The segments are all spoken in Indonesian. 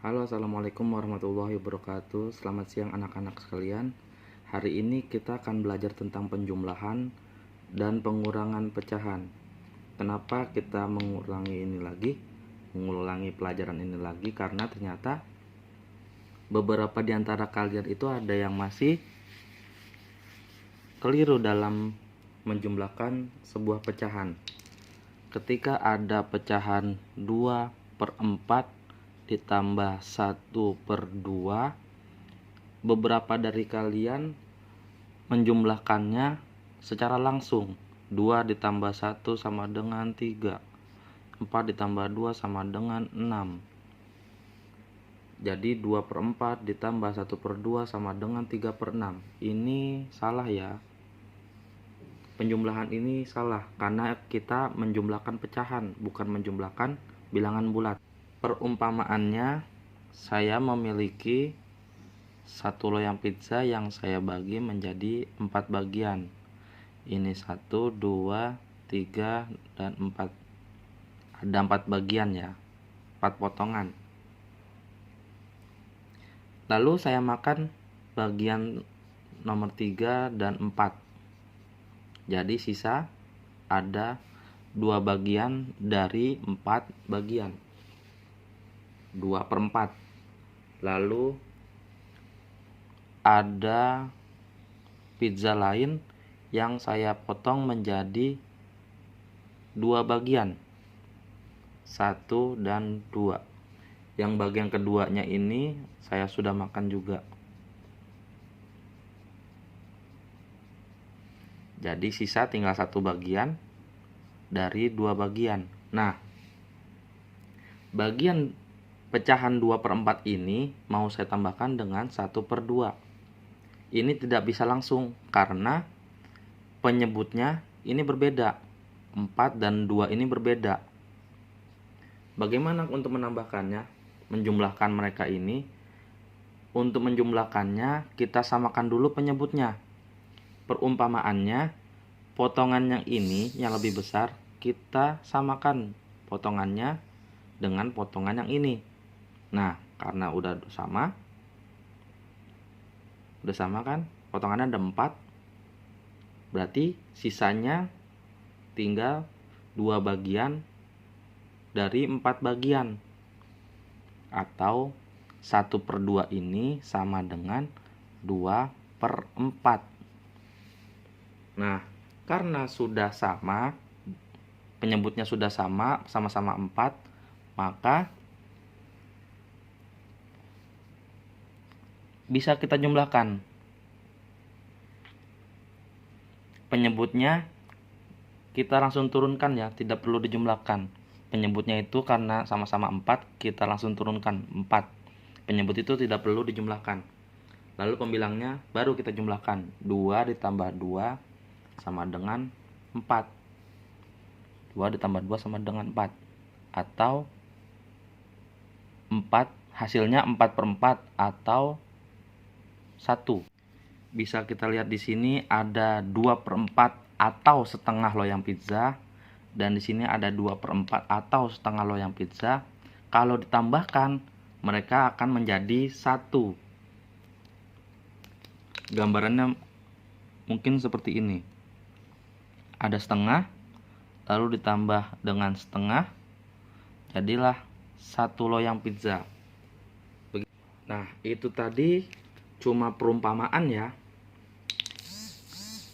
Halo, assalamualaikum warahmatullahi wabarakatuh. Selamat siang anak-anak sekalian. Hari ini kita akan belajar tentang penjumlahan dan pengurangan pecahan. Kenapa kita mengulangi pelajaran ini lagi? Karena ternyata beberapa di antara kalian itu ada yang masih keliru dalam menjumlahkan sebuah pecahan. Ketika ada pecahan 2/4 ditambah 1/2, beberapa dari kalian menjumlahkannya secara langsung. 2 ditambah 1 sama dengan 3, 4 ditambah 2 sama dengan 6. Jadi 2/4 ditambah 1/2 sama dengan 3/6. Ini salah ya. Penjumlahan ini salah karena kita menjumlahkan pecahan, bukan menjumlahkan bilangan bulat. Perumpamaannya, saya memiliki satu loyang pizza yang saya bagi menjadi 4 bagian. Ini 1, 2, 3, dan 4. Ada 4 bagian ya, 4 potongan. Lalu saya makan bagian nomor 3 dan 4. Jadi sisa ada 2 bagian dari 4 bagian. 2/4. Lalu ada pizza lain yang saya potong menjadi 2 bagian, 1 dan 2. Yang bagian keduanya ini saya sudah makan juga. Jadi sisa tinggal 1 bagian dari 2 bagian. Nah, bagian pecahan 2/4 ini mau saya tambahkan dengan 1/2. Ini tidak bisa langsung karena penyebutnya ini berbeda. 4 dan 2 ini berbeda. Bagaimana untuk menambahkannya? Menjumlahkan mereka ini. Untuk menjumlahkannya kita samakan dulu penyebutnya. Perumpamaannya, potongan yang ini yang lebih besar kita samakan potongannya dengan potongan yang ini. Nah, karena udah sama kan, potongannya ada 4, berarti sisanya tinggal 2 bagian dari 4 bagian, atau 1/2 ini sama dengan 2/4. Nah, karena sudah sama, penyebutnya sudah sama-sama 4, maka bisa kita jumlahkan. Penyebutnya kita langsung turunkan ya, tidak perlu dijumlahkan. Penyebutnya itu karena sama-sama 4, kita langsung turunkan 4. Penyebut itu tidak perlu dijumlahkan. Lalu pembilangnya baru kita jumlahkan. 2 ditambah 2 sama dengan 4. 2 ditambah 2 sama dengan 4. Atau 4, hasilnya 4/4 atau 1. Bisa kita lihat di sini ada 2/4 atau setengah loyang pizza, dan di sini ada 2/4 atau setengah loyang pizza. Kalau ditambahkan, mereka akan menjadi 1. Gambarannya mungkin seperti ini. Ada setengah, lalu ditambah dengan setengah, jadilah 1 loyang pizza. Nah, itu tadi cuma perumpamaan ya.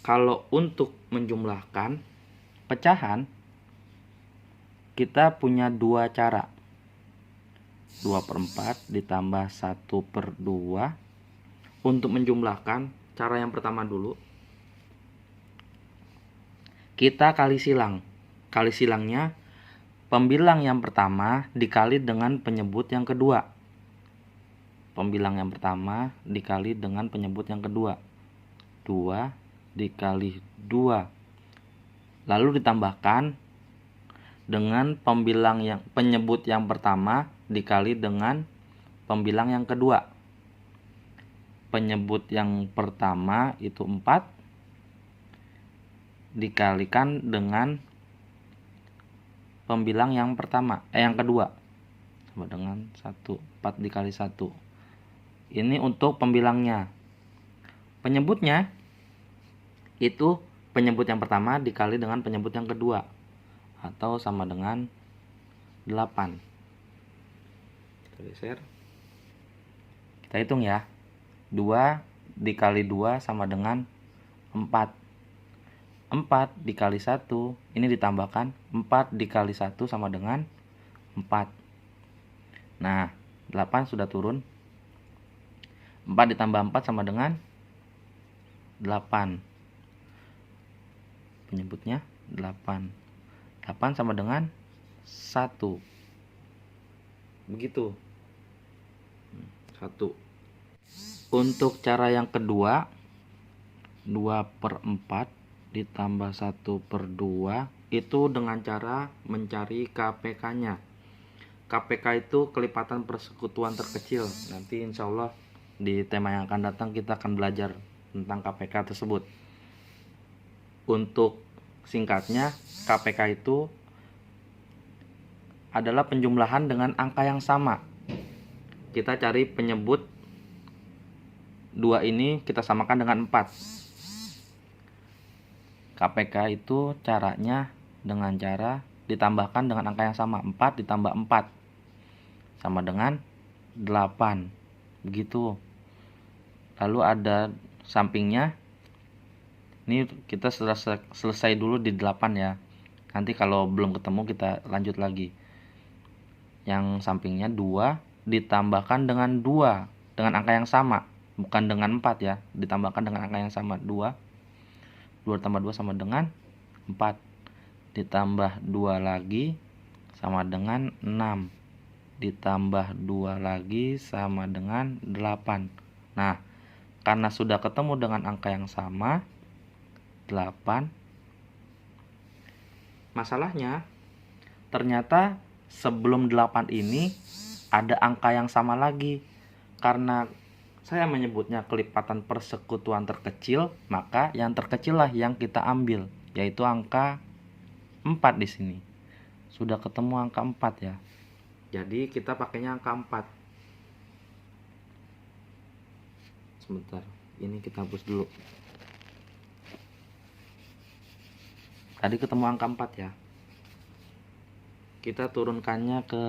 Kalau untuk menjumlahkan pecahan, kita punya 2 cara. 2/4 ditambah 1/2. Untuk menjumlahkan, cara yang pertama dulu, kita kali silang. Kali silangnya, pembilang yang pertama dikali dengan penyebut yang kedua. Pembilang yang pertama dikali dengan penyebut yang kedua. 2 dikali 2. Lalu ditambahkan dengan penyebut yang pertama dikali dengan pembilang yang kedua. Penyebut yang pertama itu 4 dikalikan dengan pembilang yang kedua. sama dengan 1. 4 dikali 1. Ini untuk pembilangnya. Penyebutnya itu penyebut yang pertama dikali dengan penyebut yang kedua, atau sama dengan 8. Kita geser. Kita hitung ya. 2 dikali 2 sama dengan 4. 4 dikali 1, ini ditambahkan 4 dikali 1 sama dengan 4. Nah, 8 sudah turun. 4 ditambah 4 sama dengan 8. Penyebutnya 8. 8 sama dengan 1. Begitu. 1. Untuk cara yang kedua, 2/4 ditambah 1/2 itu dengan cara mencari KPK-nya. KPK itu kelipatan persekutuan terkecil. Nanti insya Allah di tema yang akan datang kita akan belajar tentang KPK tersebut. Untuk singkatnya, KPK itu adalah penjumlahan dengan angka yang sama. Kita cari penyebut 2 ini kita samakan dengan 4. KPK itu caranya dengan cara ditambahkan dengan angka yang sama. 4 ditambah 4 sama dengan 8. Begitu. Lalu ada sampingnya. Ini kita selesai dulu di 8 ya. Nanti kalau belum ketemu kita lanjut lagi. Yang sampingnya 2 ditambahkan dengan 2 dengan angka yang sama. Bukan dengan 4 ya. Ditambahkan dengan angka yang sama. 2 tambah 2 sama dengan 4. Ditambah 2 lagi sama dengan 6. Ditambah 2 lagi sama dengan 8. Nah, karena sudah ketemu dengan angka yang sama, 8. Masalahnya, ternyata sebelum 8 ini ada angka yang sama lagi. Karena saya menyebutnya kelipatan persekutuan terkecil, maka yang terkecil lah yang kita ambil, yaitu angka 4 di sini. Sudah ketemu angka 4 ya. Jadi kita pakainya angka 4. Sebentar, ini kita hapus dulu. Tadi ketemu angka 4 ya. Kita turunkannya ke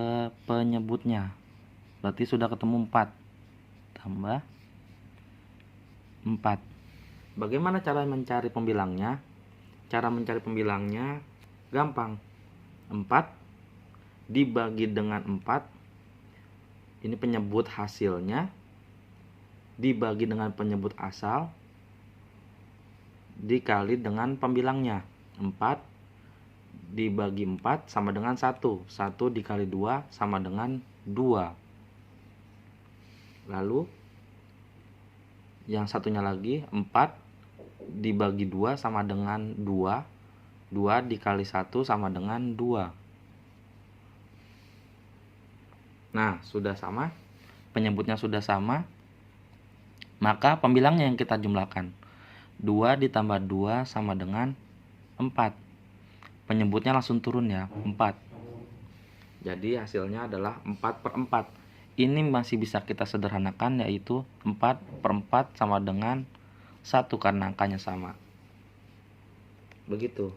penyebutnya. Berarti sudah ketemu 4. Tambah 4. Bagaimana cara mencari pembilangnya? Cara mencari pembilangnya gampang. 4 dibagi dengan 4. Ini penyebut hasilnya. Dibagi dengan penyebut asal. Dikali dengan pembilangnya. 4 dibagi 4 sama dengan 1. 1 dikali 2 sama dengan 2. Lalu yang satunya lagi 4 dibagi 2 sama dengan 2. 2 dikali 1 sama dengan 2. Nah, sudah sama. Penyebutnya sudah sama. Maka pembilangnya yang kita jumlahkan. 2 ditambah 2 sama dengan 4. Penyebutnya langsung turun ya, 4. Jadi hasilnya adalah 4/4. Ini masih bisa kita sederhanakan, yaitu 4/4 sama dengan 1 karena angkanya sama. Begitu.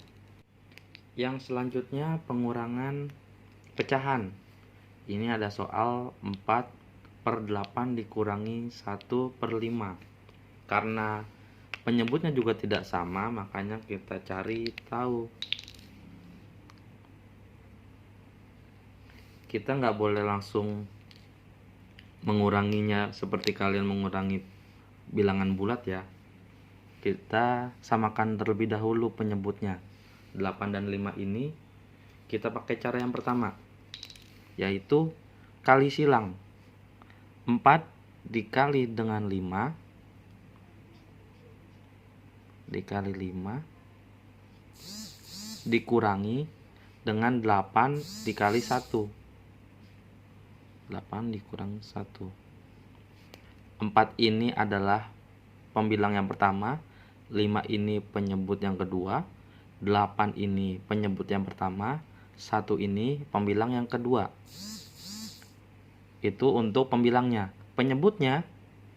Yang selanjutnya pengurangan pecahan. Ini ada soal 4/8 dikurangi 1/5. Karena penyebutnya juga tidak sama, makanya kita cari tahu. Kita nggak boleh langsung menguranginya seperti kalian mengurangi bilangan bulat ya. Kita samakan terlebih dahulu penyebutnya. 8 dan 5 ini kita pakai cara yang pertama, yaitu kali silang. 4 dikali dengan 5 dikali 5 dikurangi dengan 8 dikali 1. 8 dikurangi 1. 4 ini adalah pembilang yang pertama, 5 ini penyebut yang kedua, 8 ini penyebut yang pertama, 1 ini pembilang yang kedua. Itu untuk pembilangnya. Penyebutnya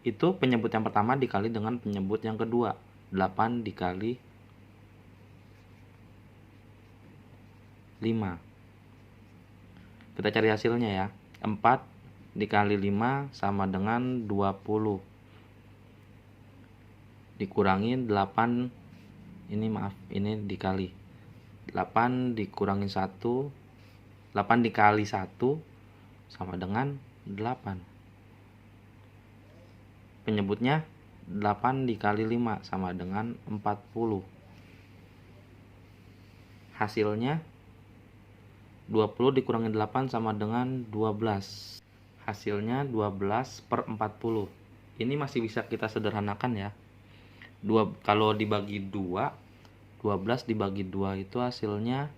itu penyebut yang pertama dikali dengan penyebut yang kedua. 8 dikali 5. Kita cari hasilnya ya. 4 dikali 5 sama dengan 20. Dikurangi 8, ini dikali. 8 dikurangi 1, 8 dikali 1 sama dengan 8. Penyebutnya 8 dikali 5 sama dengan 40. Hasilnya 20 dikurangi 8 sama dengan 12. Hasilnya 12 per 40. Ini masih bisa kita sederhanakan ya. Kalau dibagi 2, 12 dibagi 2 itu hasilnya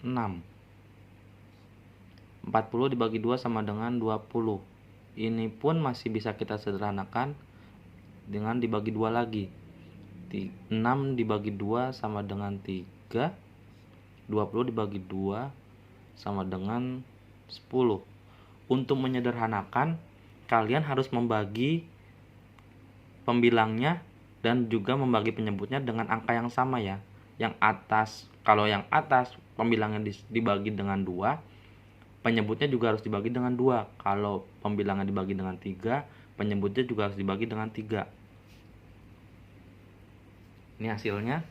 6. 40 dibagi 2 sama dengan 20. Ini pun masih bisa kita sederhanakan dengan dibagi 2 lagi. 6 dibagi 2 sama dengan 3. 20 dibagi 2 sama dengan 10. Untuk menyederhanakan, kalian harus membagi pembilangnya dan juga membagi penyebutnya dengan angka yang sama ya. Yang atas, kalau yang atas pembilangnya dibagi dengan 2, penyebutnya juga harus dibagi dengan 2. Kalau pembilangnya dibagi dengan 3, penyebutnya juga harus dibagi dengan 3. Ini hasilnya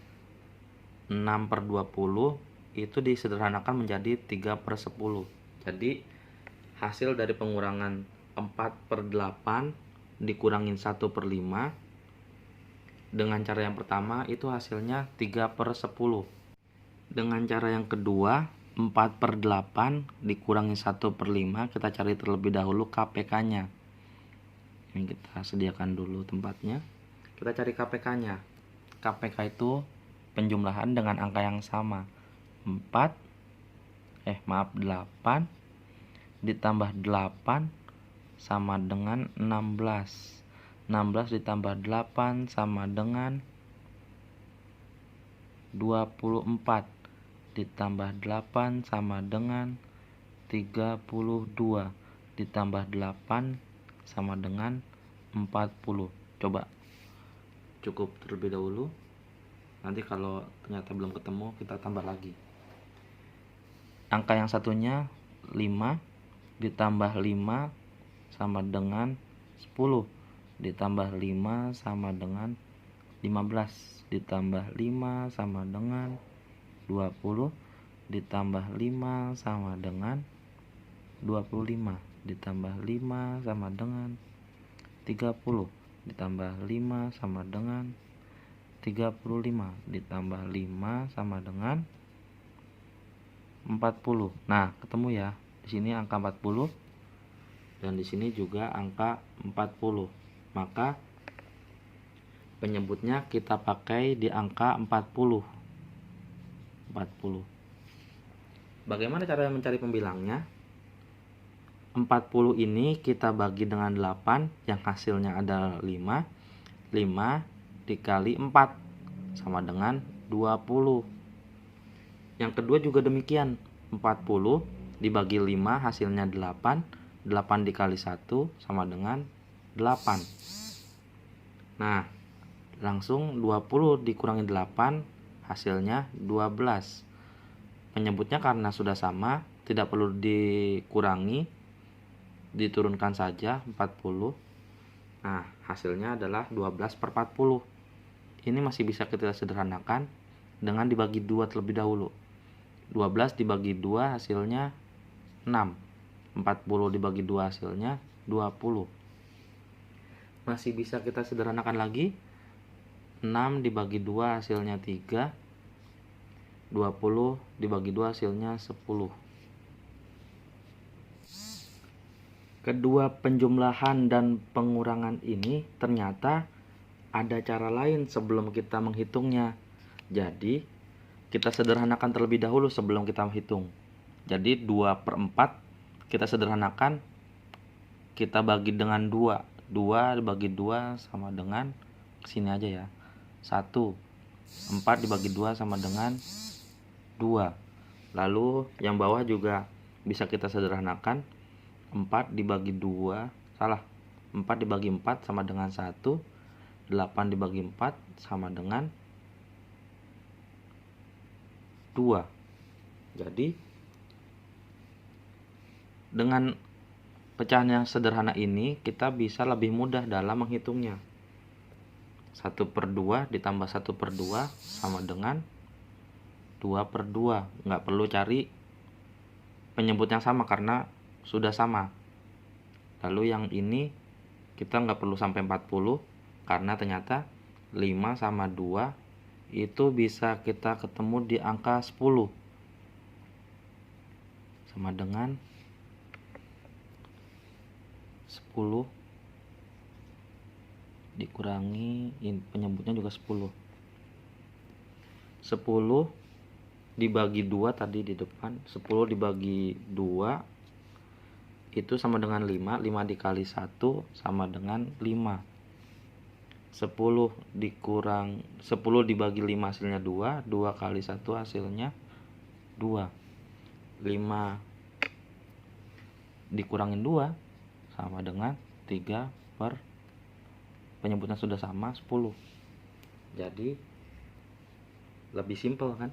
6 per 20 itu disederhanakan menjadi 3 per 10. Jadi hasil dari pengurangan 4 per 8 dikurangin 1 per 5 dengan cara yang pertama itu hasilnya 3 per 10. Dengan cara yang kedua, 4 per 8 dikurangi 1 per 5, kita cari terlebih dahulu KPK-nya. Ini kita sediakan dulu tempatnya. Kita cari KPK-nya. KPK itu penjumlahan dengan angka yang sama. 8 ditambah 8 sama dengan 16. 16 ditambah 8 sama dengan 24. Ditambah 8 sama dengan 32. Ditambah 8 sama dengan 40. Coba cukup terlebih dahulu. Nanti kalau ternyata belum ketemu, kita tambah lagi. Angka yang satunya 5 ditambah 5 sama dengan 10. Ditambah 5 sama dengan 15. Ditambah 5 sama dengan 20. Ditambah 5 sama dengan 25. Ditambah 5 sama dengan 30. Ditambah 5 sama dengan 35. Ditambah 5 sama dengan 40. Nah, ketemu ya. Di sini angka 40 dan di sini juga angka 40. Maka penyebutnya kita pakai di angka 40. Bagaimana cara mencari pembilangnya? 40 ini kita bagi dengan 8 yang hasilnya adalah 5. 5 dikali 4 sama dengan 20. Yang kedua juga demikian. 40 dibagi 5 hasilnya 8. 8 dikali 1 sama dengan 8. Nah, langsung 20 dikurangi 8 hasilnya 12. Penyebutnya karena sudah sama, tidak perlu dikurangi, diturunkan saja 40. Nah, hasilnya adalah 12 per 40. Ini masih bisa kita sederhanakan dengan dibagi 2 terlebih dahulu. 12 dibagi 2 hasilnya 6. 40 dibagi 2 hasilnya 20. Masih bisa kita sederhanakan lagi. 6 dibagi 2 hasilnya 3. 20 dibagi 2 hasilnya 10. Kedua penjumlahan dan pengurangan ini ternyata ada cara lain sebelum kita menghitungnya. Jadi kita sederhanakan terlebih dahulu sebelum kita menghitung. Jadi 2 per 4 kita sederhanakan, kita bagi dengan 2. 2 dibagi 2 sama dengan, kesini aja ya, 1. 4 dibagi 2 sama dengan 2. Lalu yang bawah juga bisa kita sederhanakan. 4 dibagi 2, salah, 4 dibagi 4 sama dengan 1, 8 dibagi 4 sama dengan 2. Jadi dengan pecahan yang sederhana ini kita bisa lebih mudah dalam menghitungnya. 1/2 ditambah 1/2 sama dengan 2/2. Nggak perlu cari penyebut yang sama karena sudah sama. Lalu yang ini kita nggak perlu sampai 40 karena ternyata 5 sama 2 itu bisa kita ketemu di angka 10. Sama dengan 10 dikurangi penyebutnya juga 10. 10 dibagi 2 tadi di depan, 10 dibagi 2 itu sama dengan 5. 5 dikali 1 sama dengan 5. 10 dibagi 5 hasilnya 2. 2 kali 1 hasilnya 2. 5 dikurangin 2 sama dengan 3 per penyebutnya sudah sama 10. Jadi lebih simpel kan?